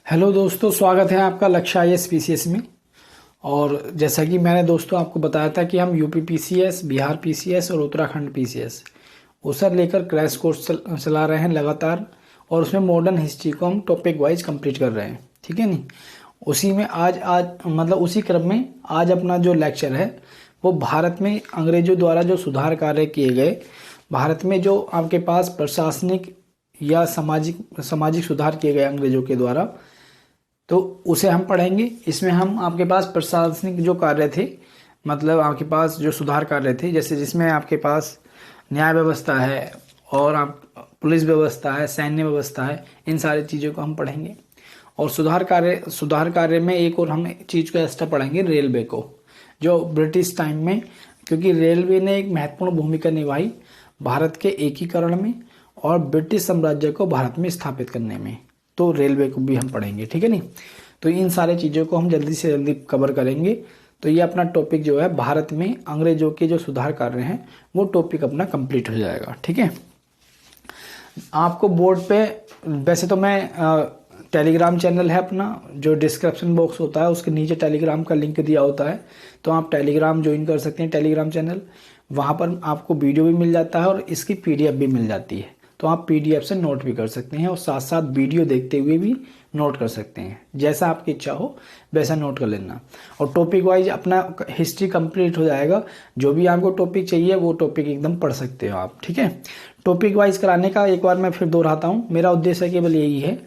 Hello दोस्तों, स्वागत है आपका लक्ष्य आईएएस पीसीएस में। और जैसा कि मैंने दोस्तों आपको बताया था कि हम यूपी पीसीएस, बिहार पीसीएस और उत्तराखंड पीसीएस उसर लेकर क्रैश कोर्स चला रहे हैं लगातार। और उसमें मॉडर्न हिस्ट्री को हम टॉपिक वाइज कंप्लीट कर रहे हैं, ठीक है नहीं। उसी में आज आज मतलब उसी क्रम में आज अपना जो लेक्चर है वो भारत में अंग्रेजों द्वारा जो सुधार कार्य किए गए, भारत में जो आपके पास प्रशासनिक या सामाजिक सुधार किए गए अंग्रेजों के द्वारा, तो उसे हम पढ़ेंगे। इसमें हम आपके पास प्रशासनिक जो कार्य थे, मतलब आपके पास जो सुधार कार्य थे, जैसे जिसमें आपके पास न्याय व्यवस्था है और आप पुलिस व्यवस्था है, सैन्य व्यवस्था है, इन सारी चीज़ों को हम पढ़ेंगे। और सुधार कार्य में एक और हम चीज़ को एक्स्ट्रा पढ़ेंगे, रेलवे को, जो ब्रिटिश टाइम में, क्योंकि रेलवे ने एक महत्वपूर्ण भूमिका निभाई भारत के एकीकरण में और ब्रिटिश साम्राज्य को भारत में स्थापित करने में, तो रेलवे को भी हम पढ़ेंगे, ठीक है नहीं। तो इन सारे चीज़ों को हम जल्दी से जल्दी कवर करेंगे। तो ये अपना टॉपिक जो है भारत में अंग्रेजों के जो सुधार कार्य हैं वो टॉपिक अपना कंप्लीट हो जाएगा, ठीक है। आपको बोर्ड पे वैसे तो मैं टेलीग्राम चैनल है अपना, जो डिस्क्रिप्शन बॉक्स होता है उसके नीचे टेलीग्राम का लिंक दिया होता है, तो आप टेलीग्राम ज्वाइन कर सकते हैं, टेलीग्राम चैनल। वहाँ पर आपको वीडियो भी मिल जाता है और इसकी पीडीएफ भी मिल जाती है, तो आप पीडीएफ से नोट भी कर सकते हैं और साथ साथ वीडियो देखते हुए भी नोट कर सकते हैं। जैसा आपकी इच्छा हो वैसा नोट कर लेना। और टॉपिक वाइज अपना हिस्ट्री कंप्लीट हो जाएगा। जो भी आपको टॉपिक चाहिए वो टॉपिक एकदम पढ़ सकते हो आप, ठीक है। टॉपिक वाइज कराने का एक बार मैं फिर दोहराता हूँ, मेरा उद्देश्य केवल यही है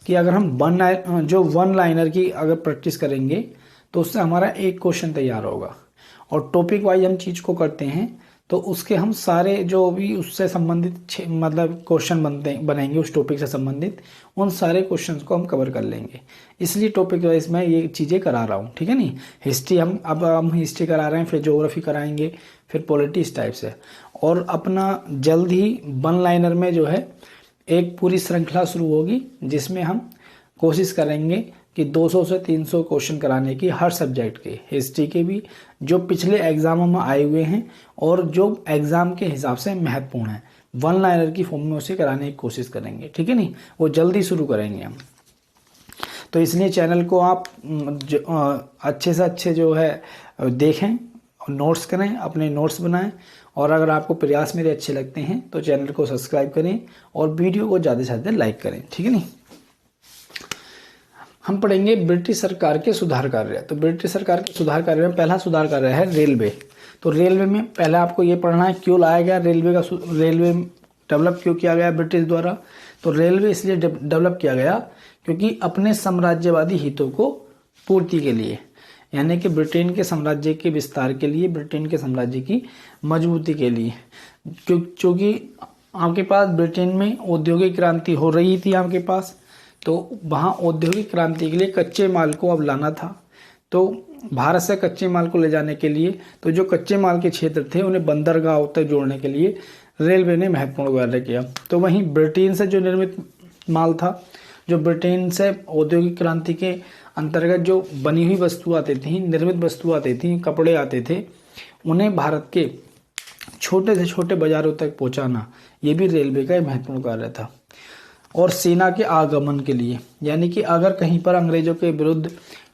कि अगर हम वन लाइनर की अगर प्रैक्टिस करेंगे तो उससे हमारा एक क्वेश्चन तैयार होगा। और टॉपिक वाइज हम चीज़ को करते हैं तो उसके हम सारे जो भी उससे संबंधित मतलब क्वेश्चन बनेंगे उस टॉपिक से संबंधित, उन सारे क्वेश्चंस को हम कवर कर लेंगे। इसलिए टॉपिक वाइज मैं ये चीज़ें करा रहा हूँ, ठीक है नहीं। हिस्ट्री हम हिस्ट्री करा रहे हैं, फिर ज्योग्राफी कराएंगे, फिर पॉलिटिक्स टाइप से। और अपना जल्द ही वन लाइनर में जो है एक पूरी श्रृंखला शुरू होगी, जिसमें हम कोशिश करेंगे कि 200 से 300 क्वेश्चन कराने की हर सब्जेक्ट के, हिस्ट्री के भी, जो पिछले एग्जामों में आए हुए हैं और जो एग्जाम के हिसाब से महत्वपूर्ण है, वन लाइनर की फॉर्म में उसे कराने की कोशिश करेंगे, ठीक है नहीं। वो जल्दी शुरू करेंगे हम। तो इसलिए चैनल को आप अच्छे से अच्छे जो है देखें, नोट्स करें, अपने नोट्स बनाएं। और अगर आपको प्रयास मेरे अच्छे लगते हैं तो चैनल को सब्सक्राइब करें और वीडियो को ज़्यादा से ज़्यादा लाइक करें, ठीक है नहीं। हम पढ़ेंगे ब्रिटिश सरकार के सुधार कार्य। तो ब्रिटिश सरकार के सुधार कार्य में पहला सुधार कार्य है रेलवे। तो रेलवे में पहले आपको ये पढ़ना है क्यों लाया गया रेलवे डेवलप क्यों किया गया ब्रिटिश द्वारा। तो रेलवे इसलिए डेवलप किया गया क्योंकि अपने साम्राज्यवादी हितों को पूर्ति के लिए, यानी कि ब्रिटेन के साम्राज्य के विस्तार के लिए, ब्रिटेन के साम्राज्य की मजबूती के लिए। क्योंकि आपके पास ब्रिटेन में औद्योगिक क्रांति हो रही थी आपके पास, तो वहाँ औद्योगिक क्रांति के लिए कच्चे माल को अब लाना था। तो भारत से कच्चे माल को ले जाने के लिए, तो जो कच्चे माल के क्षेत्र थे उन्हें बंदरगाह तक जोड़ने के लिए रेलवे ने महत्वपूर्ण कार्य किया। तो वहीं ब्रिटेन से जो निर्मित माल था, जो ब्रिटेन से औद्योगिक क्रांति के अंतर्गत जो बनी हुई वस्तु आती थी, निर्मित वस्तु आती थी, कपड़े आते थे, उन्हें भारत के छोटे से छोटे बाजारों तक पहुँचाना, ये भी रेलवे का एक महत्वपूर्ण कार्य था। और सेना के आगमन के लिए, यानी कि अगर कहीं पर अंग्रेजों के विरुद्ध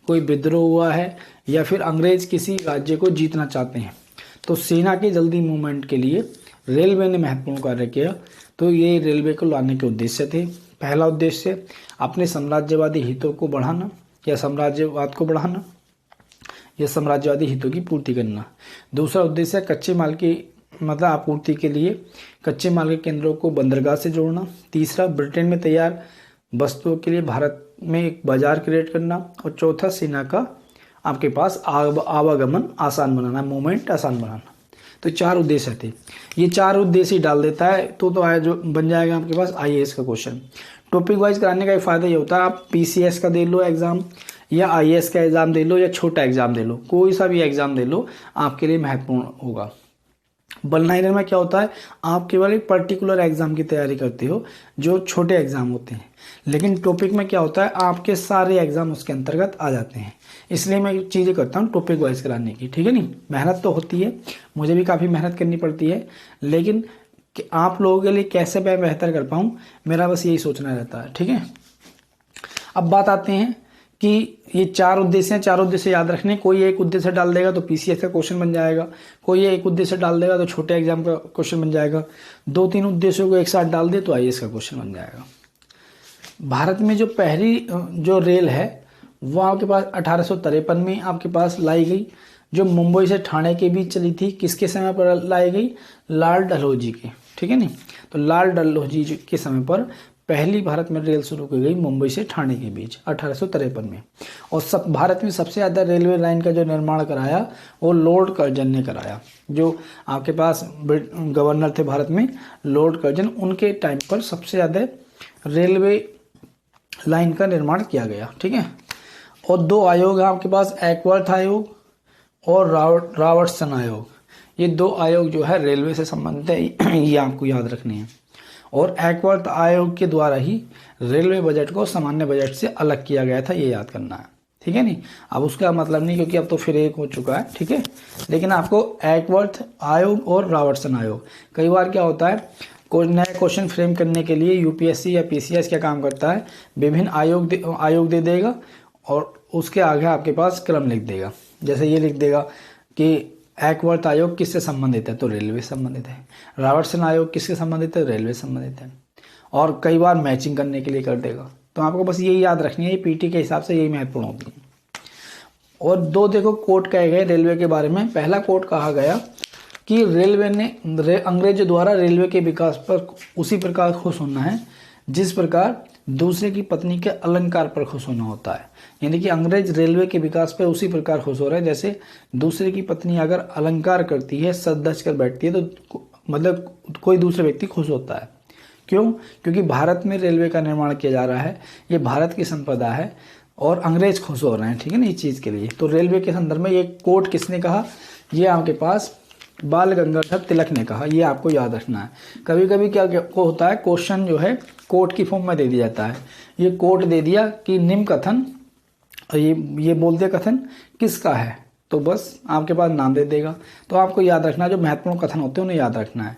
कोई विद्रोह हुआ है या फिर अंग्रेज किसी राज्य को जीतना चाहते हैं, तो सेना के जल्दी मूवमेंट के लिए रेलवे ने महत्वपूर्ण कार्य किया। तो ये रेलवे को लाने के उद्देश्य थे। पहला उद्देश्य अपने साम्राज्यवादी हितों को बढ़ाना या साम्राज्यवाद को बढ़ाना या साम्राज्यवादी हितों की पूर्ति करना। दूसरा उद्देश्य कच्चे माल की मतलब आपूर्ति के लिए कच्चे माल के केंद्रों को बंदरगाह से जोड़ना। तीसरा ब्रिटेन में तैयार वस्तुओं के लिए भारत में एक बाजार क्रिएट करना। और चौथा सेना का आपके पास आवागमन आसान बनाना, मूवमेंट आसान बनाना। तो चार उद्देश्य थे। ये चार उद्देश्य डाल देता है तो आया जो बन जाएगा आपके पास आईएएस का क्वेश्चन। टॉपिक वाइज कराने का एक फ़ायदा ये होता है, आप पीसीएस का दे लो एग्ज़ाम या आईएएस का एग्ज़ाम दे लो या छोटा एग्ज़ाम दे लो, कोई सा भी एग्ज़ाम दे लो, आपके लिए महत्वपूर्ण होगा। वन लाइनर में क्या होता है, आप केवल एक पर्टिकुलर एग्जाम की तैयारी करते हो जो छोटे एग्जाम होते हैं, लेकिन टॉपिक में क्या होता है, आपके सारे एग्जाम उसके अंतर्गत आ जाते हैं। इसलिए मैं चीज़ें करता हूँ टॉपिक वाइज कराने की, ठीक है नहीं। मेहनत तो होती है, मुझे भी काफ़ी मेहनत करनी पड़ती है, लेकिन कि आप लोगों के लिए कैसे मैं बेहतर कर पाऊँ, मेरा बस यही सोचना रहता है, ठीक है। अब बात आते हैं कि ये 4 उद्देश्य हैं, 4 उद्देश्य याद रखने। कोई एक उद्देश्य डाल देगा तो पीसीएस का क्वेश्चन बन जाएगा, कोई एक उद्देश्य डाल देगा तो छोटे एग्जाम का क्वेश्चन बन जाएगा, 2-3 उद्देश्यों को एक साथ डाल दे तो आईएएस का क्वेश्चन बन जाएगा। भारत में जो पहली जो रेल है वो आपके पास 1853 में आपके पास लाई गई, जो मुंबई से ठाणे के बीच चली थी। किसके समय पर लाई गई? लाल डलहौजी के, ठीक है नहीं। तो लाल डलहौजी के समय पर पहली भारत में रेल शुरू की गई मुंबई से ठाणे के बीच 1853 में। और भारत में सबसे ज़्यादा रेलवे लाइन का जो निर्माण कराया वो लॉर्ड कर्जन ने कराया। जो आपके पास गवर्नर थे भारत में, लॉर्ड कर्जन, उनके टाइम पर सबसे ज़्यादा रेलवे लाइन का निर्माण किया गया, ठीक है। और 2 आयोग हैं आपके पास, एकवर्थ आयोग और रॉबर्टसन आयोग। ये 2 आयोग जो है रेलवे से संबंधित है, ये आपको याद रखनी है। और एकवर्थ आयोग के द्वारा ही रेलवे बजट को सामान्य बजट से अलग किया गया था, ये याद करना है, ठीक है नहीं। अब उसका मतलब नहीं, क्योंकि अब तो फिर एक हो चुका है, ठीक है। लेकिन आपको एकवर्थ आयोग और रॉबर्टसन आयोग, कई बार क्या होता है, कोई नया क्वेश्चन फ्रेम करने के लिए यूपीएससी या पीसीएस क्या काम करता है, विभिन्न आयोग दे देगा और उसके आगे आपके पास क्रम लिख देगा। जैसे ये लिख देगा कि एकवर्थ आयोग किससे संबंधित है, तो रेलवे संबंधित है। रॉबर्टसन आयोग किससे संबंधित है, रेलवे संबंधित है। और कई बार मैचिंग करने के लिए कर देगा। तो आपको बस यही याद रखनी है, ये पीटी के हिसाब से यही महत्वपूर्ण होती है। और 2 देखो कोट कहे गए रेलवे के बारे में। पहला कोट कहा गया कि रेलवे ने अंग्रेजों द्वारा रेलवे के विकास पर उसी प्रकार खुश होना है जिस प्रकार दूसरे की पत्नी के अलंकार पर खुश होना होता है। यानी कि अंग्रेज रेलवे के विकास पर उसी प्रकार खुश हो रहे हैं जैसे दूसरे की पत्नी अगर अलंकार करती है, सज धज कर बैठती है, तो मतलब कोई दूसरा व्यक्ति खुश होता है। क्यों? क्योंकि भारत में रेलवे का निर्माण किया जा रहा है, ये भारत की संपदा है और अंग्रेज खुश हो रहे हैं, ठीक है ना, इस चीज़ के लिए। तो रेलवे के संदर्भ में ये कोट किसने कहा? ये आपके पास बाल गंगाधर तिलक ने कहा। ये आपको याद रखना है। कभी कभी क्या होता है, क्वेश्चन जो है कोट की फॉर्म में दे दिया जाता है। ये कोट दे दिया कि निम्न कथन, ये बोल दिया कथन किसका है, तो बस आपके पास नाम दे देगा। तो आपको याद रखना, जो महत्वपूर्ण कथन होते हैं उन्हें याद रखना है।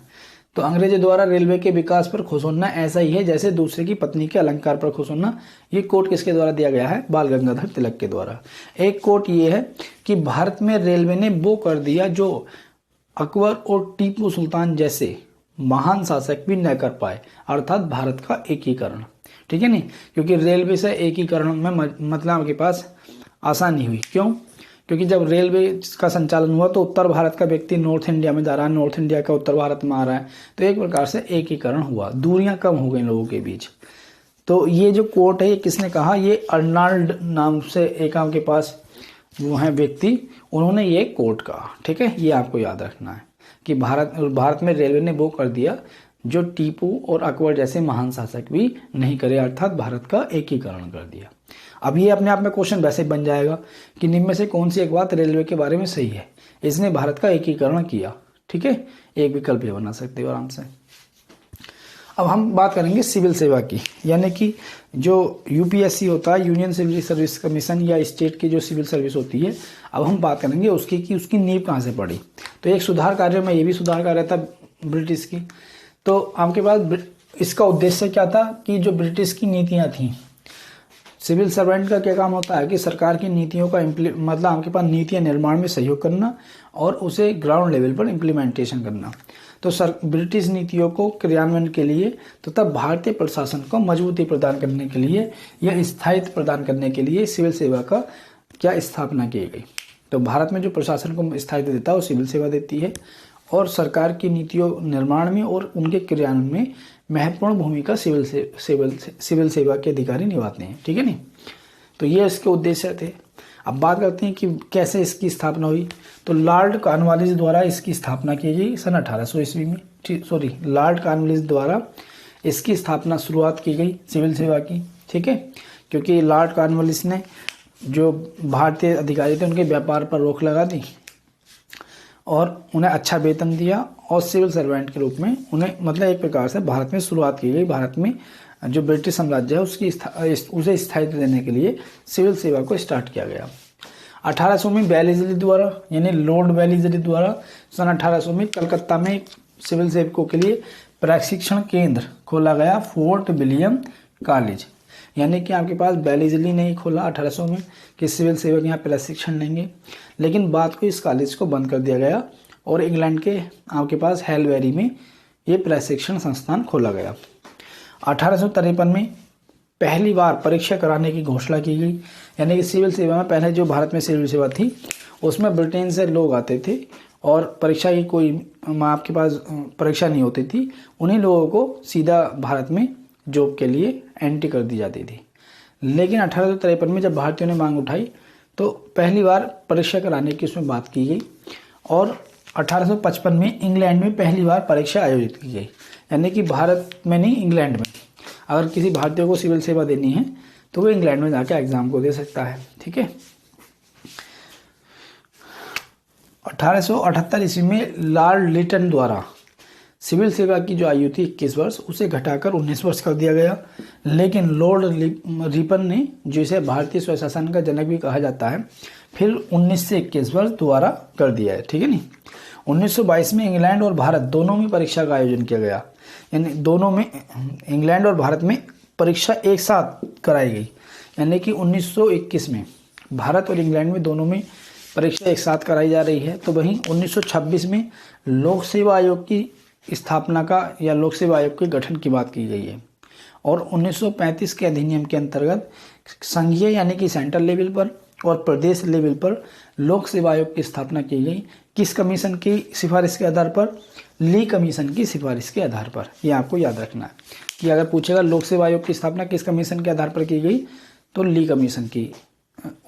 तो अंग्रेजों द्वारा रेलवे के विकास पर खुश होना ऐसा ही है जैसे दूसरे की पत्नी के अलंकार पर खुश होना। ये कोट किसके द्वारा दिया गया है? बाल गंगाधर तिलक के द्वारा। एक कोट ये है कि भारत में रेलवे ने वो कर दिया जो अकबर और टीपू सुल्तान जैसे महान शासक भी न कर पाए, अर्थात भारत का एकीकरण, ठीक है नहीं। क्योंकि रेलवे से एकीकरण में मतलब आपके पास आसानी हुई। क्यों? क्योंकि जब रेलवे का संचालन हुआ तो उत्तर भारत का व्यक्ति नॉर्थ इंडिया में जा रहा है, नॉर्थ इंडिया का उत्तर भारत में आ रहा है, तो एक प्रकार से एकीकरण हुआ, दूरियां कम हो गई लोगों के बीच। तो ये जो कोट है ये किसने कहा? ये अर्नाल्ड नाम से एक आपके पास वो है व्यक्ति, उन्होंने ये कोट कहा, ठीक है। ये आपको याद रखना है कि भारत में रेलवे ने वो कर दिया जो टीपू और अकबर जैसे महान शासक भी नहीं करे, अर्थात भारत का एकीकरण कर दिया। अब ये अपने आप में क्वेश्चन वैसे बन जाएगा कि निम्न में से कौन सी एक बात रेलवे के बारे में सही है? इसने भारत का एकीकरण किया, ठीक है। एक विकल्प ये बना सकते हो आराम से। अब हम बात करेंगे सिविल सेवा की, यानी कि जो यूपीएससी होता है, यूनियन सिविल सर्विस कमीशन, या स्टेट की जो सिविल सर्विस होती है। अब हम बात करेंगे उसकी कि उसकी नींव कहाँ से पड़ी। तो एक सुधार कार्य में ये भी सुधार कार्य था ब्रिटिश की। तो आपके पास इसका उद्देश्य क्या था कि जो ब्रिटिश की नीतियाँ थीं, सिविल सर्वेंट का क्या काम होता है कि सरकार की नीतियों का मतलब आपके पास नीतियाँ निर्माण में सहयोग करना और उसे ग्राउंड लेवल पर इम्प्लीमेंटेशन करना। तो ब्रिटिश नीतियों को क्रियान्वयन के लिए तो तब भारतीय प्रशासन को मजबूती प्रदान करने के लिए या स्थायित्व प्रदान करने के लिए सिविल सेवा का क्या स्थापना की गई। तो भारत में जो प्रशासन को स्थायित्व देता है वो सिविल सेवा देती है और सरकार की नीतियों निर्माण में और उनके क्रियान्वयन में महत्वपूर्ण भूमिका सिविल सेवा के अधिकारी निभाते हैं, ठीक है नहीं। तो ये इसके उद्देश्य थे। अब बात करते हैं कि कैसे इसकी स्थापना हुई। तो लॉर्ड कॉर्नवालिस द्वारा इसकी स्थापना की गई सन 1800 ईस्वी में, लॉर्ड कॉर्नवालिस द्वारा इसकी स्थापना शुरुआत की गई सिविल सेवा की, ठीक है। क्योंकि लॉर्ड कॉर्नवालिस ने जो भारतीय अधिकारी थे उनके व्यापार पर रोक लगा दी और उन्हें अच्छा वेतन दिया और सिविल सर्वेंट के रूप में उन्हें मतलब एक प्रकार से भारत में शुरुआत की गई। भारत में जो ब्रिटिश साम्राज्य है उसे स्थायित्व देने के लिए सिविल सेवा को स्टार्ट किया गया। 1800 में वेलेस्ली द्वारा यानी लॉर्ड वेलेस्ली द्वारा सन 1800 में कलकत्ता में सिविल सेवकों के लिए प्रशिक्षण केंद्र खोला गया, फोर्ट विलियम कॉलेज। यानी कि आपके पास बेलीजली नहीं खोला 1800 में कि सिविल सेवक यहाँ प्रशिक्षण लेंगे, लेकिन बाद को इस कॉलेज को बंद कर दिया गया और इंग्लैंड के आपके पास हेलवेरी में ये प्रशिक्षण संस्थान खोला गया। 1853 में पहली बार परीक्षा कराने की घोषणा की गई, यानी कि सिविल सेवा में पहले जो भारत में सिविल सेवा थी उसमें ब्रिटेन से लोग आते थे और परीक्षा की कोई आपके पास परीक्षा नहीं होती थी, उन्हीं लोगों को सीधा भारत में जॉब के लिए एंट्री कर दी जाती थी। लेकिन 1853 में जब भारतीयों ने मांग उठाई तो पहली बार परीक्षा कराने की उसमें बात की गई और 1855 में इंग्लैंड में पहली बार परीक्षा आयोजित की गई, यानी कि भारत में नहीं इंग्लैंड में। अगर किसी भारतीय को सिविल सेवा देनी है तो वो इंग्लैंड में जाकर एग्जाम को दे सकता है। ठीक है। 1878 ईस्वी में लॉर्ड लिटन द्वारा सिविल सेवा की जो आयु थी 21 वर्ष उसे घटाकर 19 वर्ष कर दिया गया, लेकिन लॉर्ड रिपन ने, जिसे भारतीय स्वशासन का जनक भी कहा जाता है, फिर 19 से 21 वर्ष दोबारा कर दिया है। ठीक है नहीं। 1922 में इंग्लैंड और भारत दोनों में परीक्षा का आयोजन किया गया, यानी दोनों में इंग्लैंड और भारत में परीक्षा एक साथ कराई गई, यानी कि 1921 में भारत और इंग्लैंड में दोनों में परीक्षा एक साथ कराई जा रही है। तो वहीं 1926 में लोक सेवा आयोग की स्थापना का या लोक सेवा आयोग के गठन की बात की गई है और 1935 के अधिनियम के अंतर्गत संघीय यानी कि सेंट्रल लेवल पर और प्रदेश लेवल पर लोक सेवा आयोग की स्थापना की गई। किस कमीशन की सिफारिश के आधार पर? ली कमीशन की सिफारिश के आधार पर। यह आपको याद रखना है कि अगर पूछेगा लोक सेवा आयोग की स्थापना किस कमीशन के आधार पर की गई तो ली कमीशन की,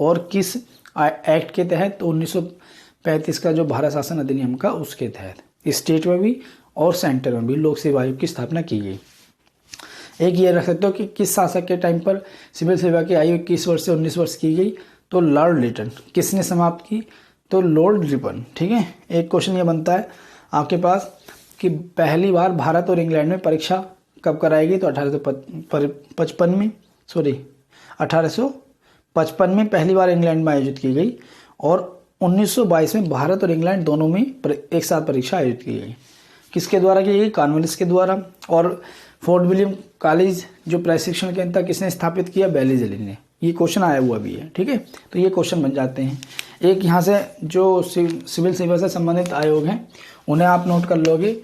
और किस एक्ट के तहत? तो 1935 का जो भारत शासन अधिनियम का उसके तहत स्टेट में भी और सेंटर में भी लोक सेवा आयोग की स्थापना की गई। एक ये रख सकते हो कि किस शासक के टाइम पर सिविल सेवा की आयु 21 वर्ष से 19 वर्ष की गई? तो लॉर्ड लिटन। किसने समाप्त की? तो लॉर्ड रिपन। ठीक है। एक क्वेश्चन ये बनता है आपके पास कि पहली बार भारत और इंग्लैंड में परीक्षा कब कराई गई? तो 1855 में 1855 में पहली बार इंग्लैंड में आयोजित की गई और 1922 में भारत और इंग्लैंड दोनों में एक साथ परीक्षा आयोजित की गई। किसके द्वारा की गई? कॉर्नवालिस के द्वारा। और फोर्ट विलियम कॉलेज जो प्रशिक्षण केंद्र था किसने स्थापित किया? बेलीजली ने। ये क्वेश्चन आया हुआ भी है। ठीक है। तो ये क्वेश्चन बन जाते हैं। एक यहाँ से जो सिविल सेवा से संबंधित आयोग हैं उन्हें आप नोट कर लोगे।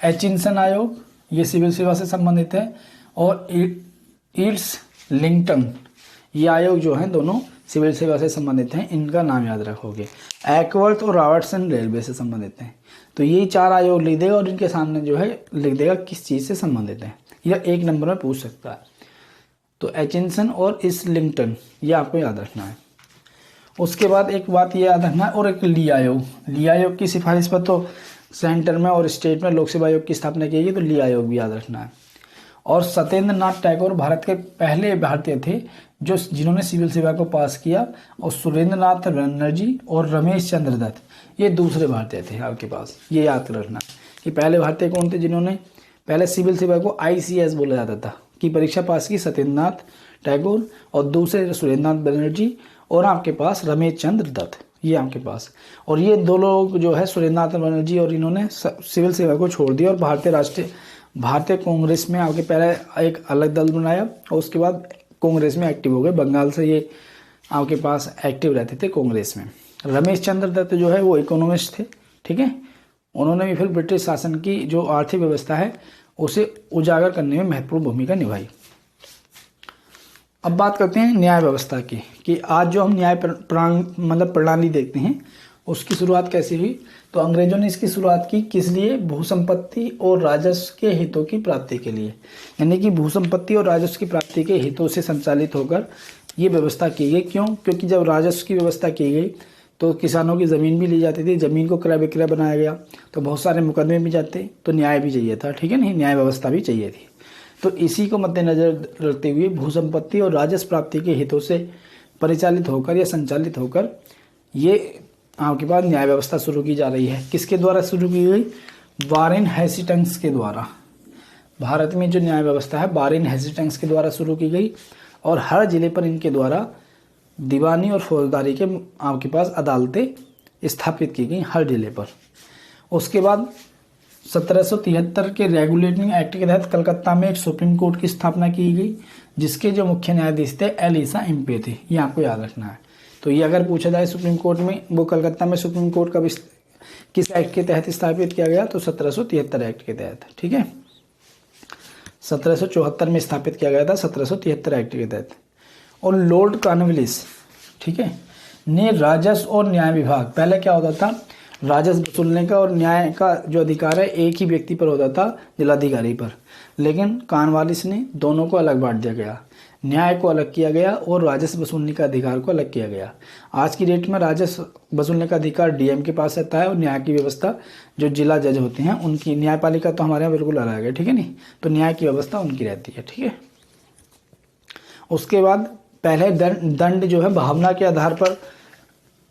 एचिंसन आयोग ये सिविल सेवा से संबंधित है और ईट्स लिंगटन ये आयोग जो हैं दोनों सिविल सेवा से संबंधित हैं, इनका नाम याद रखोगे। एकवर्थ और रॉबर्टसन रेलवे से संबंधित हैं। तो ये 4 आयोग लिख देगा और इनके सामने जो है लिख देगा किस चीज़ से संबंधित है, यह एक नंबर में पूछ सकता है। तो एचिंसन और इस्लिंगटन ये आपको याद रखना है। उसके बाद एक बात ये याद रखना है और एक ली आयोग। ली आयोग की सिफारिश पर तो सेंटर में और स्टेट में लोक सेवा आयोग की स्थापना की गई, तो ली आयोग भी याद रखना है। और सत्येंद्र नाथ टैगोर भारत के पहले भारतीय थे जो जिन्होंने सिविल सेवा को पास किया, और सुरेंद्र नाथ बनर्जी और रमेश चंद्र दत्त ये दूसरे भारतीय थे आपके पास। ये याद रखना कि पहले भारतीय कौन थे जिन्होंने पहले सिविल सेवा को ICS बोला जाता था की परीक्षा पास की? सत्येंद्र नाथ टैगोर और दूसरे सुरेंद्र नाथ बनर्जी और आपके पास रमेश चंद्र दत्त ये आपके पास। और ये 2 लोग जो है सुरेंद्र नाथ बनर्जी और इन्होंने सिविल सेवा को छोड़ दिया और भारतीय कांग्रेस में आगे पहले एक अलग दल बनाया और उसके बाद कांग्रेस में एक्टिव हो गए। बंगाल से ये आपके पास एक्टिव रहते थे कांग्रेस में। रमेश चंद्र दत्त जो है वो इकोनॉमिस्ट थे। ठीक है। उन्होंने भी फिर ब्रिटिश शासन की जो आर्थिक व्यवस्था है उसे उजागर करने में महत्वपूर्ण भूमिका निभाई। अब बात करते हैं न्याय व्यवस्था की कि आज जो हम न्याय प्रणाली देखते हैं उसकी शुरुआत कैसे हुई? तो अंग्रेजों ने इसकी शुरुआत की किस लिए? भूसंपत्ति और राजस्व के हितों की प्राप्ति के लिए, यानी कि भूसंपत्ति और राजस्व की प्राप्ति के हितों से संचालित होकर ये व्यवस्था की गई। क्यों? क्योंकि जब राजस्व की व्यवस्था की गई तो किसानों की ज़मीन भी ली जाती थी, ज़मीन को क्रय विक्रय बनाया गया तो बहुत सारे मुकदमे भी जाते, तो न्याय भी चाहिए था। ठीक है नहीं, न्याय व्यवस्था भी चाहिए थी। तो इसी को मद्देनजर रखते हुए भूसंपत्ति और राजस्व प्राप्ति के हितों से परिचालित होकर या संचालित होकर ये आपके पास न्याय व्यवस्था शुरू की जा रही है। किसके द्वारा शुरू की गई? वारेन हेस्टिंग्स के द्वारा। भारत में जो न्याय व्यवस्था है वारेन हेस्टिंग्स के द्वारा शुरू की गई और हर जिले पर इनके द्वारा दीवानी और फौजदारी के आपके पास अदालतें स्थापित की गई हर जिले पर। उसके बाद 1773 के रेगुलेटिंग एक्ट के तहत कलकत्ता में एक सुप्रीम कोर्ट की स्थापना की गई, जिसके जो मुख्य न्यायाधीश थे एलिसा इम्पे थे। ये आपको याद रखना है। तो ये अगर पूछा जाए सुप्रीम कोर्ट में, वो कलकत्ता में सुप्रीम कोर्ट कब किस एक्ट के तहत स्थापित किया गया, तो 1773 एक्ट के तहत। ठीक है, 1774 में स्थापित किया गया था, 1773 एक्ट के तहत। और लॉर्ड कॉर्नवालिस, ठीक है, ने राजस्व और न्याय विभाग, पहले क्या होता था, राजस्व वसूलने का और न्याय का जो अधिकार है एक ही व्यक्ति पर होता था, जिलाधिकारी पर, लेकिन कॉर्नवालिस ने दोनों को अलग बांट दिया गया, न्याय को अलग किया गया और राजस्व वसूलने का अधिकार को अलग किया गया। आज की डेट में राजस्व वसूलने का अधिकार डीएम के पास रहता है और न्याय की व्यवस्था जो जिला जज होते हैं उनकी, न्यायपालिका तो हमारे यहाँ बिल्कुल अलग है, ठीक है नहीं, तो न्याय की व्यवस्था उनकी रहती है। ठीक है, उसके बाद पहले दंड जो है भावना के आधार पर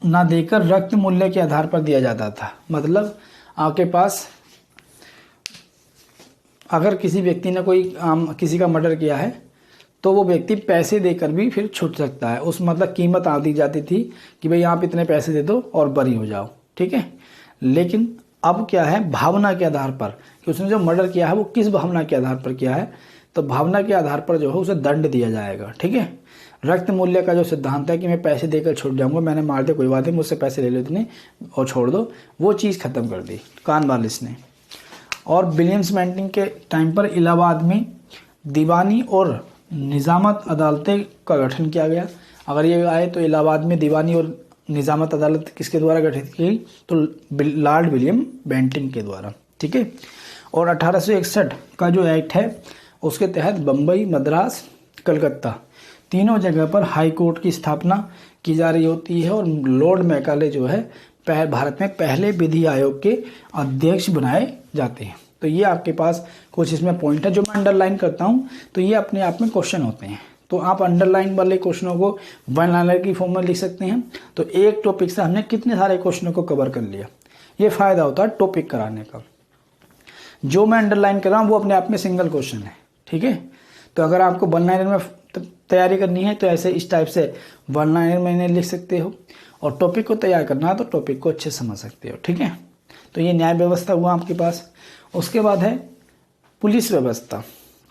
ना देकर रक्त मूल्य के आधार पर दिया जाता था। मतलब आपके पास अगर किसी व्यक्ति ने किसी का मर्डर किया है तो वो व्यक्ति पैसे देकर भी फिर छूट सकता है। उस मतलब कीमत आ दी जाती थी कि भाई आप इतने पैसे दे दो और बरी हो जाओ। ठीक है, लेकिन अब क्या है, भावना के आधार पर कि उसने जो मर्डर किया है वो किस भावना के आधार पर किया है, तो भावना के आधार पर जो है उसे दंड दिया जाएगा। ठीक है, रक्त मूल्य का जो सिद्धांत है कि मैं पैसे देकर छूट जाऊंगा, मैंने मार दिया कोई बात नहीं, मुझसे पैसे ले लो इतने और छोड़ दो, वो चीज़ खत्म कर दी कॉर्नवालिस ने। और विलियम्स बेंटिंक के टाइम पर इलाहाबाद में दीवानी और निजामत अदालतें का गठन किया गया। अगर ये आए तो इलाहाबाद में दीवानी और निजामत अदालत किसके द्वारा गठित की गई, तो लॉर्ड विलियम बेंटिंक के द्वारा। ठीक है, और 1861 का जो एक्ट है उसके तहत बम्बई, मद्रास, कलकत्ता तीनों जगह पर हाई कोर्ट की स्थापना की जा रही होती है। और लॉर्ड मैकाले जो है भारत में पहले विधि आयोग के अध्यक्ष बनाए जाते हैं। तो ये आपके पास कुछ इसमें पॉइंट है जो मैं अंडरलाइन करता हूँ, तो ये अपने आप में क्वेश्चन होते हैं। तो आप अंडरलाइन वाले क्वेश्चनों को वन लाइनर की फॉर्म में लिख सकते हैं। तो एक टॉपिक से हमने कितने सारे क्वेश्चनों को कवर कर लिया, ये फायदा होता है टॉपिक कराने का। जो मैं अंडरलाइन कर रहा हूँ वो अपने आप में सिंगल क्वेश्चन है। ठीक है, तो अगर आपको वन लाइनर में तैयारी करनी है तो ऐसे इस टाइप से वन लाइनर में लिख सकते हो, और टॉपिक को तैयार करना है तो टॉपिक को अच्छे समझ सकते हो। ठीक है, तो ये न्याय व्यवस्था हुआ आपके पास। उसके बाद है पुलिस व्यवस्था।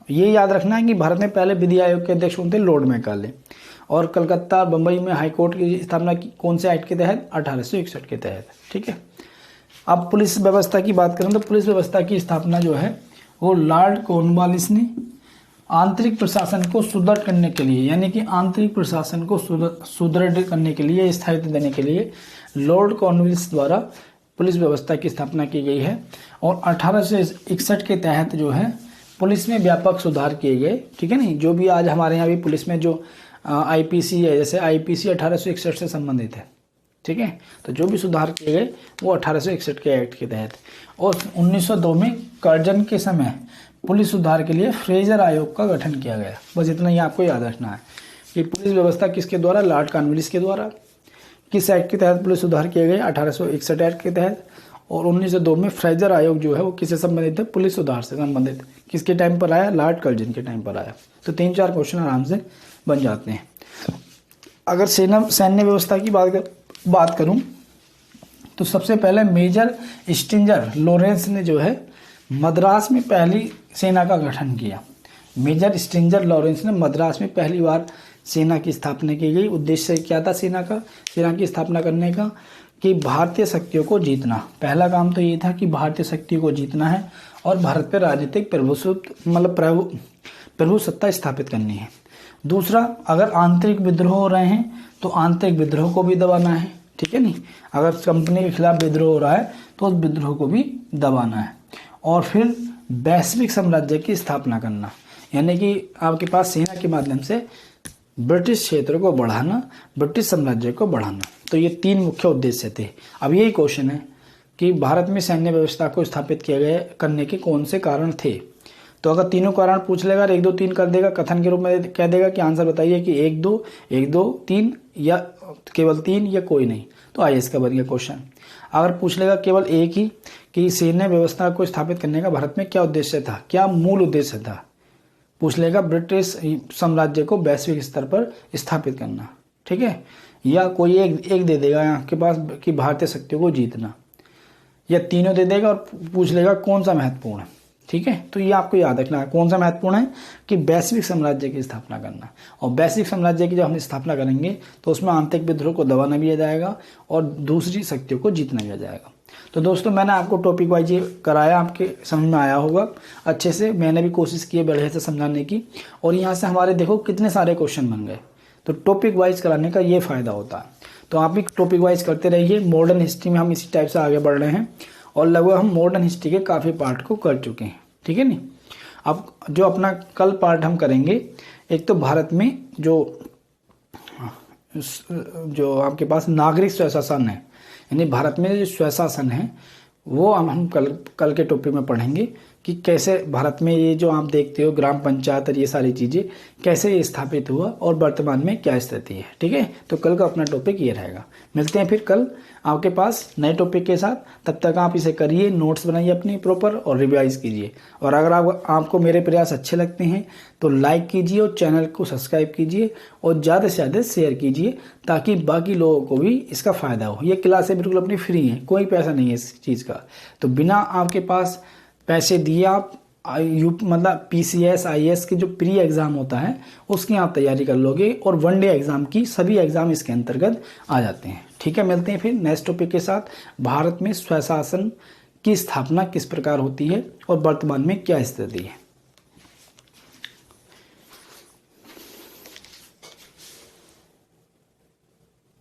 ये याद रखना है कि भारत में पहले विधि आयोग के अध्यक्ष होते लॉर्ड मैकाले, और कलकत्ता, बम्बई में हाई कोर्ट की स्थापना की कौन से एक्ट के तहत, 1861 के तहत। ठीक है, अब पुलिस व्यवस्था की बात करें तो पुलिस व्यवस्था की स्थापना जो है वो लॉर्ड कॉर्नवालिस ने आंतरिक प्रशासन को सुदृढ़ करने के लिए, यानी कि आंतरिक प्रशासन को सुदृढ़ करने के लिए, स्थायित्व देने के लिए लॉर्ड कॉर्नवालिस द्वारा पुलिस व्यवस्था की स्थापना की गई है। और 1861 के तहत जो है पुलिस में व्यापक सुधार किए गए। ठीक है नहीं, जो भी आज हमारे यहाँ भी पुलिस में जो आईपीसी है, जैसे आईपीसी 1861 से संबंधित है। ठीक है, तो जो भी सुधार किए गए वो 1861 के एक्ट के तहत। और 1902 में कर्जन के समय पुलिस सुधार के लिए फ्रेजर आयोग का गठन किया गया। बस इतना ही आपको याद रखना है कि पुलिस व्यवस्था किसके द्वारा, लॉर्ड कॉर्नवालिस के द्वारा। किस एक्ट के तहत पुलिस सुधार किए गए, 1861 एक्ट के तहत। और 1902 में फ्रेजर आयोग जो है वो किससे संबंधित है, पुलिस सुधार से संबंधित। किसके टाइम पर आया, लॉर्ड कर्जन के टाइम पर आया। तो 3-4 क्वेश्चन आराम से बन जाते हैं। अगर सैन्य व्यवस्था की बात करूं तो सबसे पहले मेजर स्ट्रिंजर लॉरेंस ने जो है मद्रास में पहली सेना का गठन किया। मेजर स्ट्रिंजर लॉरेंस ने मद्रास में पहली बार सेना की स्थापना की गई। उद्देश्य क्या था सेना की स्थापना करने का, कि भारतीय शक्तियों को जीतना। पहला काम तो ये था कि भारतीय शक्तियों को जीतना है और भारत पर राजनीतिक प्रभु सत्ता स्थापित करनी है। दूसरा, अगर आंतरिक विद्रोह हो रहे हैं तो आंतरिक विद्रोह को भी दबाना है। ठीक है नहीं, अगर कंपनी के खिलाफ विद्रोह हो रहा है तो उस विद्रोह को भी दबाना है। और फिर वैश्विक साम्राज्य की स्थापना करना, यानी कि आपके पास सेना के माध्यम से ब्रिटिश क्षेत्र को बढ़ाना, ब्रिटिश साम्राज्य को बढ़ाना। तो ये 3 मुख्य उद्देश्य थे। अब यही क्वेश्चन है कि भारत में सैन्य व्यवस्था को स्थापित किया गया करने के कौन से कारण थे। तो अगर तीनों कारण पूछ लेगा, 1 2 3 कर देगा, कथन के रूप में कह देगा कि आंसर बताइए कि 1 2 3 या केवल 3 या कोई नहीं, तो आईएएस का बन गया क्वेश्चन। अगर पूछ लेगा केवल एक ही कि सैन्य व्यवस्था को स्थापित करने का भारत में क्या उद्देश्य था, क्या मूल उद्देश्य था, पूछ लेगा ब्रिटिश साम्राज्य को वैश्विक स्तर पर स्थापित करना। ठीक है, या कोई एक दे देगा आपके पास कि भारतीय शक्तियों को जीतना। या तीनों दे देगा और पूछ लेगा कौन सा महत्वपूर्ण है। ठीक है, तो ये आपको याद रखना है कौन सा महत्वपूर्ण है कि वैश्विक साम्राज्य की स्थापना करना। और वैश्विक साम्राज्य की जब हम स्थापना करेंगे तो उसमें आंतरिक विद्रोह को दबाना भी आ जाएगा और दूसरी शक्तियों को जीतना भी आ जाएगा। तो दोस्तों मैंने आपको टॉपिक वाइज ये कराया, आपके समझ में आया होगा अच्छे से। मैंने भी कोशिश की है बढ़िया से समझाने की, और यहाँ से हमारे देखो कितने सारे क्वेश्चन बन गए। तो टॉपिक वाइज कराने का ये फ़ायदा होता है। तो आप भी टॉपिक वाइज करते रहिए। मॉडर्न हिस्ट्री में हम इसी टाइप से आगे बढ़ रहे हैं और लगभग हम मॉडर्न हिस्ट्री के काफ़ी पार्ट को कर चुके हैं। ठीक है नी। अब जो अपना कल पार्ट हम करेंगे, एक तो भारत में जो आपके पास नागरिक स्वशासन है, यानी भारत में जो स्वशासन है वो हम कल के टॉपिक में पढ़ेंगे कि कैसे भारत में ये जो आप देखते हो ग्राम पंचायत और ये सारी चीज़ें कैसे ये स्थापित हुआ और वर्तमान में क्या स्थिति है। ठीक है, तो कल का अपना टॉपिक ये रहेगा। मिलते हैं फिर कल आपके पास नए टॉपिक के साथ। तब तक आप इसे करिए, नोट्स बनाइए अपनी प्रॉपर और रिवाइज कीजिए। और अगर आपको मेरे प्रयास अच्छे लगते हैं तो लाइक कीजिए और चैनल को सब्सक्राइब कीजिए और ज़्यादा से ज़्यादा शेयर कीजिए ताकि बाकी लोगों को भी इसका फ़ायदा हो। ये क्लासें बिल्कुल अपनी फ्री हैं, कोई पैसा नहीं है इस चीज़ का। तो बिना आपके पास पैसे दिए आप मतलब PCS IAS के जो प्री एग्ज़ाम होता है उसकी आप तैयारी कर लोगे और वनडे एग्ज़ाम की सभी एग्ज़ाम इसके अंतर्गत आ जाते हैं। ठीक है, मिलते हैं फिर नेक्स्ट टॉपिक के साथ। भारत में स्वशासन की स्थापना किस प्रकार होती है और वर्तमान में क्या स्थिति है।